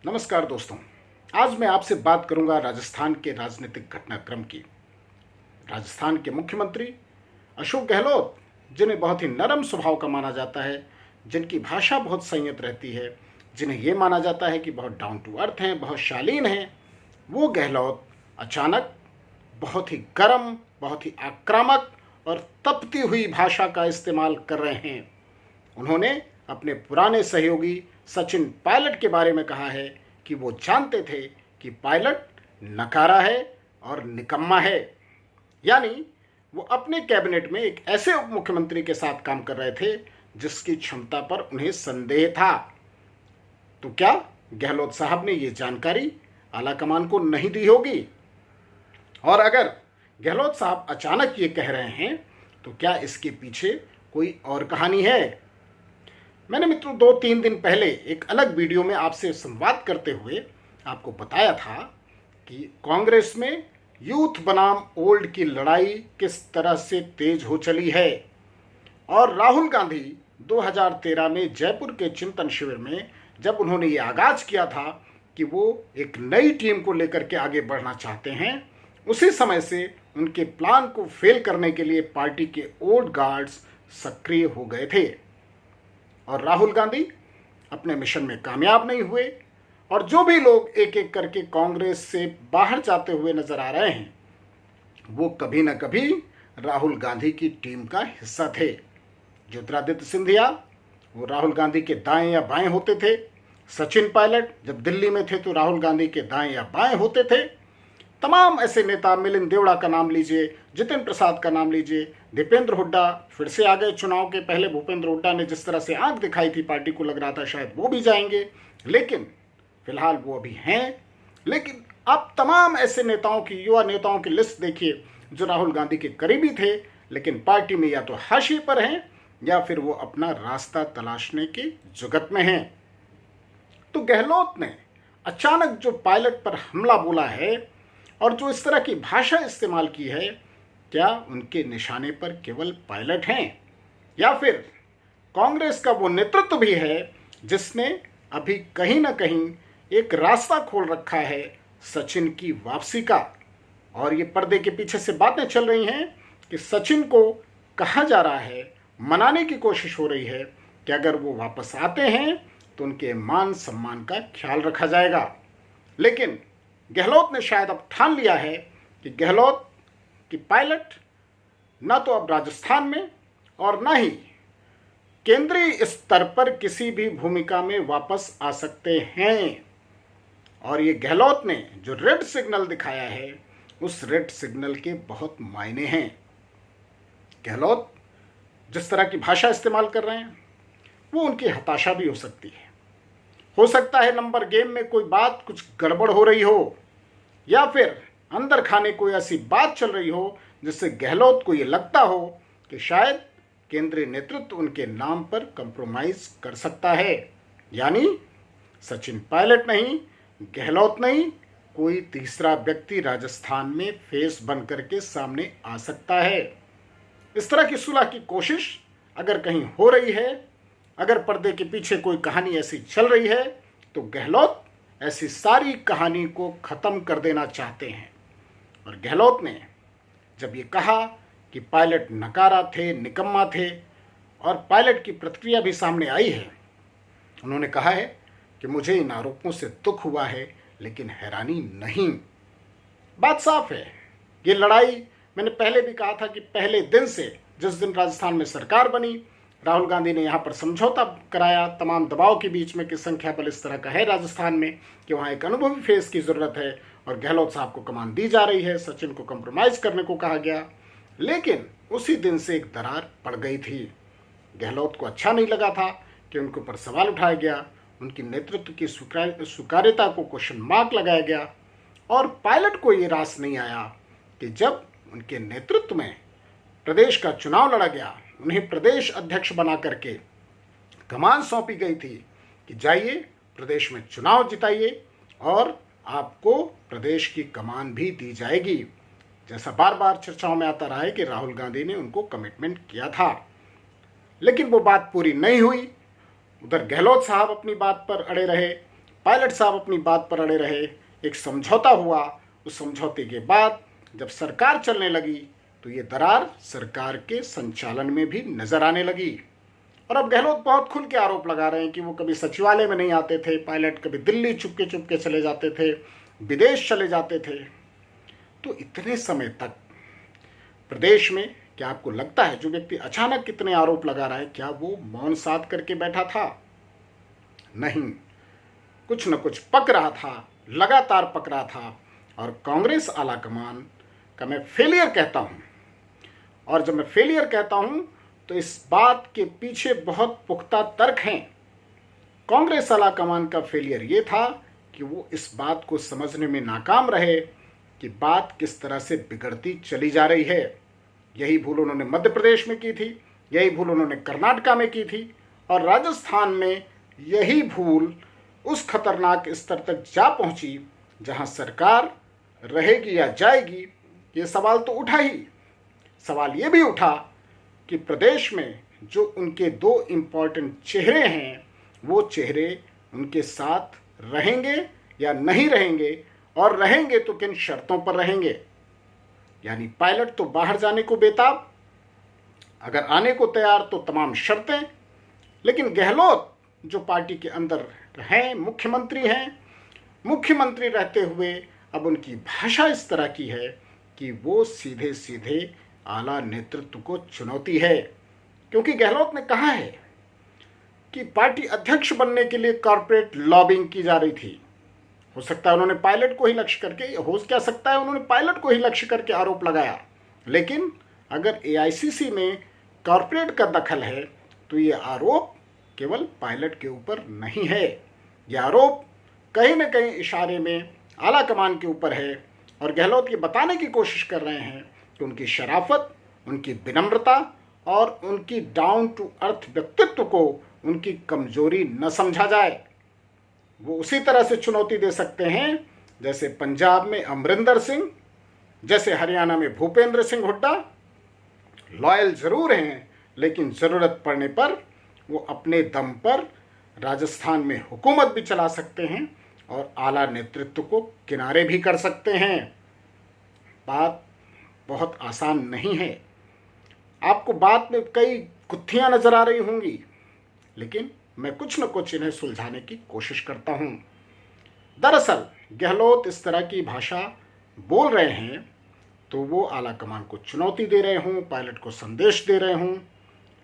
नमस्कार दोस्तों। आज मैं आपसे बात करूंगा राजस्थान के राजनीतिक घटनाक्रम की। राजस्थान के मुख्यमंत्री अशोक गहलोत, जिन्हें बहुत ही नरम स्वभाव का माना जाता है, जिनकी भाषा बहुत संयत रहती है, जिन्हें यह माना जाता है कि बहुत डाउन टू अर्थ हैं, बहुत शालीन हैं, वो गहलोत अचानक बहुत ही गर्म, बहुत ही आक्रामक और तपती हुई भाषा का इस्तेमाल कर रहे हैं। उन्होंने अपने पुराने सहयोगी सचिन पायलट के बारे में कहा है कि वो जानते थे कि पायलट नकारा है और निकम्मा है। यानी वो अपने कैबिनेट में एक ऐसे उप मुख्यमंत्री के साथ काम कर रहे थे जिसकी क्षमता पर उन्हें संदेह था। तो क्या गहलोत साहब ने ये जानकारी आलाकमान को नहीं दी होगी? और अगर गहलोत साहब अचानक ये कह रहे हैं तो क्या इसके पीछे कोई और कहानी है? मैंने मित्रों 2-3 दिन पहले एक अलग वीडियो में आपसे संवाद करते हुए आपको बताया था कि कांग्रेस में यूथ बनाम ओल्ड की लड़ाई किस तरह से तेज हो चली है। और राहुल गांधी 2013 में जयपुर के चिंतन शिविर में जब उन्होंने ये आगाज किया था कि वो एक नई टीम को लेकर के आगे बढ़ना चाहते हैं, उसी समय से उनके प्लान को फेल करने के लिए पार्टी के ओल्ड गार्ड्स सक्रिय हो गए थे। और राहुल गांधी अपने मिशन में कामयाब नहीं हुए और जो भी लोग एक एक करके कांग्रेस से बाहर जाते हुए नजर आ रहे हैं वो कभी ना कभी राहुल गांधी की टीम का हिस्सा थे। ज्योतिरादित्य सिंधिया वो राहुल गांधी के दाएं या बाएं होते थे। सचिन पायलट जब दिल्ली में थे तो राहुल गांधी के दाएं या बाएं होते थे। तमाम ऐसे नेता, मिलिंद देवड़ा का नाम लीजिए, जितिन प्रसाद का नाम लीजिए, दीपेंद्र हुड्डा फिर से आ गए चुनाव के पहले। भूपेंद्र हुड्डा ने जिस तरह से आंख दिखाई थी, पार्टी को लग रहा था शायद वो भी जाएंगे, लेकिन फिलहाल वो अभी हैं। लेकिन आप तमाम ऐसे नेताओं की, युवा नेताओं की लिस्ट देखिए जो राहुल गांधी के करीबी थे लेकिन पार्टी में या तो हाशिए पर हैं या फिर वो अपना रास्ता तलाशने की जुगत में हैं। तो गहलोत ने अचानक जो पायलट पर हमला बोला है और जो इस तरह की भाषा इस्तेमाल की है, क्या उनके निशाने पर केवल पायलट हैं या फिर कांग्रेस का वो नेतृत्व भी है जिसने अभी कहीं ना कहीं एक रास्ता खोल रखा है सचिन की वापसी का? और ये पर्दे के पीछे से बातें चल रही हैं कि सचिन को कहा जा रहा है, मनाने की कोशिश हो रही है कि अगर वो वापस आते हैं तो उनके मान सम्मान का ख्याल रखा जाएगा। लेकिन गहलोत ने शायद अब ठान लिया है कि गहलोत की पायलट न तो अब राजस्थान में और न ही केंद्रीय स्तर पर किसी भी भूमिका में वापस आ सकते हैं। और ये गहलोत ने जो रेड सिग्नल दिखाया है उस रेड सिग्नल के बहुत मायने हैं। गहलोत जिस तरह की भाषा इस्तेमाल कर रहे हैं वो उनकी हताशा भी हो सकती है। हो सकता है नंबर गेम में कोई बात कुछ गड़बड़ हो रही हो या फिर अंदर खाने कोई ऐसी बात चल रही हो जिससे गहलोत को ये लगता हो कि शायद केंद्रीय नेतृत्व उनके नाम पर कंप्रोमाइज कर सकता है। यानी सचिन पायलट नहीं, गहलोत नहीं, कोई तीसरा व्यक्ति राजस्थान में फेस बन करके सामने आ सकता है। इस तरह की सुलह की कोशिश अगर कहीं हो रही है, अगर पर्दे के पीछे कोई कहानी ऐसी चल रही है तो गहलोत ऐसी सारी कहानी को खत्म कर देना चाहते हैं। और गहलोत ने जब ये कहा कि पायलट नकारा थे, निकम्मा थे, और पायलट की प्रतिक्रिया भी सामने आई है, उन्होंने कहा है कि मुझे इन आरोपों से दुख हुआ है लेकिन हैरानी नहीं। बात साफ है, ये लड़ाई मैंने पहले भी कहा था कि पहले दिन से, जिस दिन राजस्थान में सरकार बनी, राहुल गांधी ने यहाँ पर समझौता कराया तमाम दबाव के बीच में कि संख्या बल इस तरह का है राजस्थान में कि वहाँ एक अनुभवी फेस की ज़रूरत है और गहलोत साहब को कमान दी जा रही है, सचिन को कंप्रोमाइज़ करने को कहा गया। लेकिन उसी दिन से एक दरार पड़ गई थी। गहलोत को अच्छा नहीं लगा था कि उनके ऊपर सवाल उठाया गया, उनकी नेतृत्व की स्वीकार्यता को क्वेश्चन मार्क लगाया गया। और पायलट को ये रास नहीं आया कि जब उनके नेतृत्व में प्रदेश का चुनाव लड़ा गया, उन्हें प्रदेश अध्यक्ष बना करके कमान सौंपी गई थी कि जाइए प्रदेश में चुनाव जिताइए और आपको प्रदेश की कमान भी दी जाएगी, जैसा बार बार चर्चाओं में आता रहा है कि राहुल गांधी ने उनको कमिटमेंट किया था। लेकिन वो बात पूरी नहीं हुई। उधर गहलोत साहब अपनी बात पर अड़े रहे, पायलट साहब अपनी बात पर अड़े रहे, एक समझौता हुआ। उस समझौते के बाद जब सरकार चलने लगी तो ये दरार सरकार के संचालन में भी नजर आने लगी। और अब गहलोत बहुत खुल के आरोप लगा रहे हैं कि वो कभी सचिवालय में नहीं आते थे, पायलट कभी दिल्ली चुपके चुपके चले जाते थे, विदेश चले जाते थे। तो इतने समय तक प्रदेश में, क्या आपको लगता है जो व्यक्ति अचानक कितने आरोप लगा रहा है, क्या वो मौन साध करके बैठा था? नहीं, कुछ न कुछ पक रहा था, लगातार पक रहा था। और कांग्रेस आलाकमान का मैं फेलियर कहता हूं, और जब मैं फेलियर कहता हूं तो इस बात के पीछे बहुत पुख्ता तर्क हैं। कांग्रेस आलाकमान का फेलियर ये था कि वो इस बात को समझने में नाकाम रहे कि बात किस तरह से बिगड़ती चली जा रही है। यही भूल उन्होंने मध्य प्रदेश में की थी, यही भूल उन्होंने कर्नाटका में की थी, और राजस्थान में यही भूल उस खतरनाक स्तर तक जा पहुंची जहां सरकार रहेगी या जाएगी, ये सवाल तो उठा ही। सवाल ये भी उठा कि प्रदेश में जो उनके दो इम्पॉर्टेंट चेहरे हैं, वो चेहरे उनके साथ रहेंगे या नहीं रहेंगे, और रहेंगे तो किन शर्तों पर रहेंगे। यानी पायलट तो बाहर जाने को बेताब, अगर आने को तैयार तो तमाम शर्तें, लेकिन गहलोत जो पार्टी के अंदर हैं, मुख्यमंत्री हैं, मुख्यमंत्री रहते हुए अब उनकी भाषा इस तरह की है कि वो सीधे सीधे आला नेतृत्व को चुनौती है। क्योंकि गहलोत ने कहा है कि पार्टी अध्यक्ष बनने के लिए कॉर्पोरेट लॉबिंग की जा रही थी। हो सकता है उन्होंने पायलट को ही लक्ष्य करके, हो क्या सकता है उन्होंने पायलट को ही लक्ष्य करके आरोप लगाया। लेकिन अगर एआईसीसी में कॉर्पोरेट का दखल है तो ये आरोप केवल पायलट के ऊपर नहीं है, यह आरोप कहीं न कहीं इशारे में आला कमान के ऊपर है। और गहलोत ये बताने की कोशिश कर रहे हैं कि उनकी शराफत, उनकी विनम्रता और उनकी डाउन टू अर्थ व्यक्तित्व को उनकी कमजोरी न समझा जाए। वो उसी तरह से चुनौती दे सकते हैं जैसे पंजाब में अमरिंदर सिंह, जैसे हरियाणा में भूपेंद्र सिंह हुड्डा। लॉयल जरूर हैं, लेकिन ज़रूरत पड़ने पर वो अपने दम पर राजस्थान में हुकूमत भी चला सकते हैं और आला नेतृत्व को किनारे भी कर सकते हैं। बात बहुत आसान नहीं है। आपको बात में कई गुत्थियां नजर आ रही होंगी, लेकिन मैं कुछ न कुछ इन्हें सुलझाने की कोशिश करता हूं। दरअसल गहलोत इस तरह की भाषा बोल रहे हैं तो वो आला कमान को चुनौती दे रहे हों, पायलट को संदेश दे रहे हों,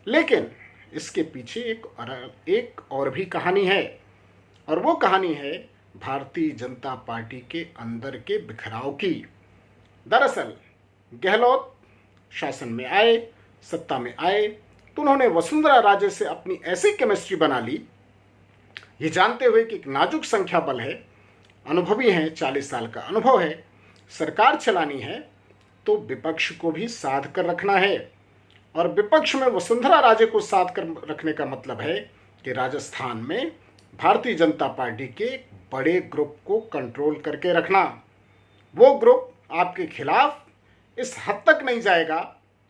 लेकिन इसके पीछे एक और भी कहानी है। और वो कहानी है भारतीय जनता पार्टी के अंदर के बिखराव की। दरअसल गहलोत शासन में आए, सत्ता में आए, तो उन्होंने वसुंधरा राजे से अपनी ऐसी केमिस्ट्री बना ली, ये जानते हुए कि एक नाजुक संख्या बल है, अनुभवी हैं, 40 साल का अनुभव है, सरकार चलानी है तो विपक्ष को भी साध कर रखना है। और विपक्ष में वसुंधरा राजे को साथ कर रखने का मतलब है कि राजस्थान में भारतीय जनता पार्टी के बड़े ग्रुप को कंट्रोल करके रखना। वो ग्रुप आपके खिलाफ इस हद तक नहीं जाएगा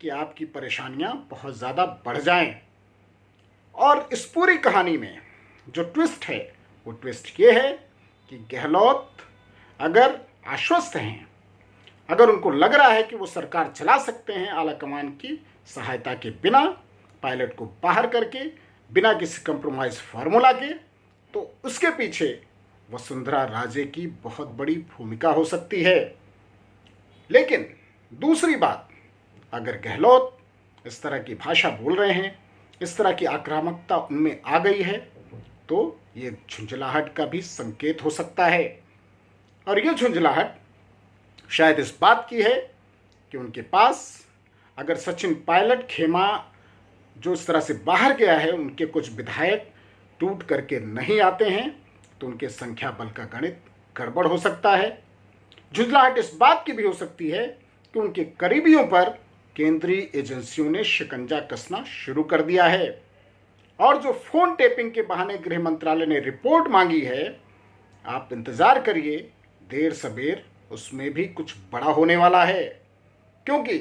कि आपकी परेशानियां बहुत ज़्यादा बढ़ जाएं। और इस पूरी कहानी में जो ट्विस्ट है वो ट्विस्ट ये है कि गहलोत अगर आश्वस्त हैं, अगर उनको लग रहा है कि वो सरकार चला सकते हैं आला कमान की सहायता के बिना, पायलट को बाहर करके, बिना किसी कंप्रोमाइज फार्मूला के, तो उसके पीछे वसुंधरा राजे की बहुत बड़ी भूमिका हो सकती है। लेकिन दूसरी बात, अगर गहलोत इस तरह की भाषा बोल रहे हैं, इस तरह की आक्रामकता उनमें आ गई है, तो ये झुंझलाहट का भी संकेत हो सकता है। और ये झुंझलाहट शायद इस बात की है कि उनके पास अगर सचिन पायलट खेमा जो इस तरह से बाहर गया है, उनके कुछ विधायक टूट करके नहीं आते हैं, तो उनके संख्या बल का गणित गड़बड़ हो सकता है। झुंझलाहट इस बात की भी हो सकती है कि उनके करीबियों पर केंद्रीय एजेंसियों ने शिकंजा कसना शुरू कर दिया है। और जो फोन टेपिंग के बहाने गृह मंत्रालय ने रिपोर्ट मांगी है, आप इंतजार करिए, देर सबेर उसमें भी कुछ बड़ा होने वाला है। क्योंकि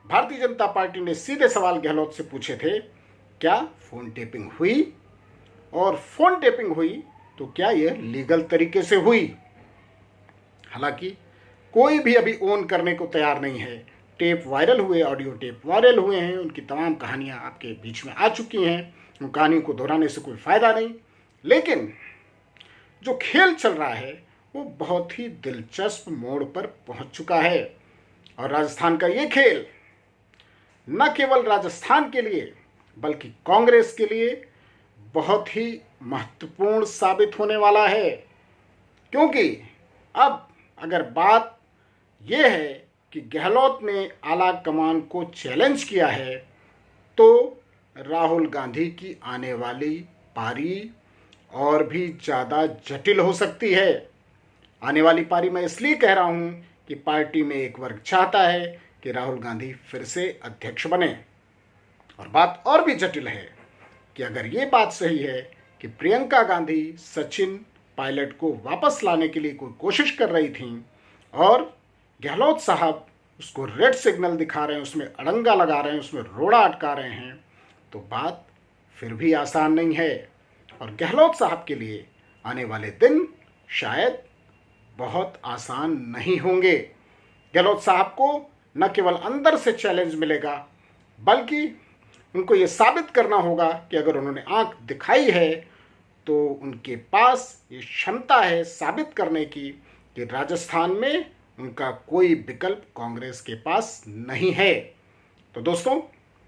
भारतीय जनता पार्टी ने सीधे सवाल गहलोत से पूछे थे, क्या फोन टेपिंग हुई? और फोन टेपिंग हुई तो क्या यह लीगल तरीके से हुई? हालांकि कोई भी अभी ओन करने को तैयार नहीं है। टेप वायरल हुए, ऑडियो टेप वायरल हुए हैं, उनकी तमाम कहानियां आपके बीच में आ चुकी हैं। उन कहानियों को दोहराने से कोई फायदा नहीं। लेकिन जो खेल चल रहा है वो बहुत ही दिलचस्प मोड़ पर पहुंच चुका है। और राजस्थान का ये खेल न केवल राजस्थान के लिए बल्कि कांग्रेस के लिए बहुत ही महत्वपूर्ण साबित होने वाला है। क्योंकि अब अगर बात यह है कि गहलोत ने आला कमान को चैलेंज किया है, तो राहुल गांधी की आने वाली पारी और भी ज़्यादा जटिल हो सकती है। आने वाली पारी मैं इसलिए कह रहा हूं कि पार्टी में एक वर्ग चाहता है कि राहुल गांधी फिर से अध्यक्ष बने। और बात और भी जटिल है कि अगर ये बात सही है कि प्रियंका गांधी सचिन पायलट को वापस लाने के लिए कोई कोशिश कर रही थी और गहलोत साहब उसको रेड सिग्नल दिखा रहे हैं, उसमें अड़ंगा लगा रहे हैं, उसमें रोड़ा अटका रहे हैं, तो बात फिर भी आसान नहीं है। और गहलोत साहब के लिए आने वाले दिन शायद बहुत आसान नहीं होंगे। गहलोत साहब को न केवल अंदर से चैलेंज मिलेगा, बल्कि उनको ये साबित करना होगा कि अगर उन्होंने आंख दिखाई है तो उनके पास ये क्षमता है साबित करने की कि राजस्थान में उनका कोई विकल्प कांग्रेस के पास नहीं है। तो दोस्तों,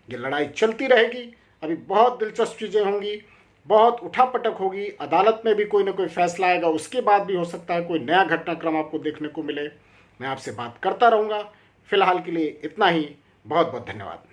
ये लड़ाई चलती रहेगी। अभी बहुत दिलचस्प चीज़ें होंगी, बहुत उठापटक होगी, अदालत में भी कोई ना कोई फैसला आएगा, उसके बाद भी हो सकता है कोई नया घटनाक्रम आपको देखने को मिले। मैं आपसे बात करता रहूँगा। फिलहाल के लिए इतना ही। बहुत बहुत धन्यवाद।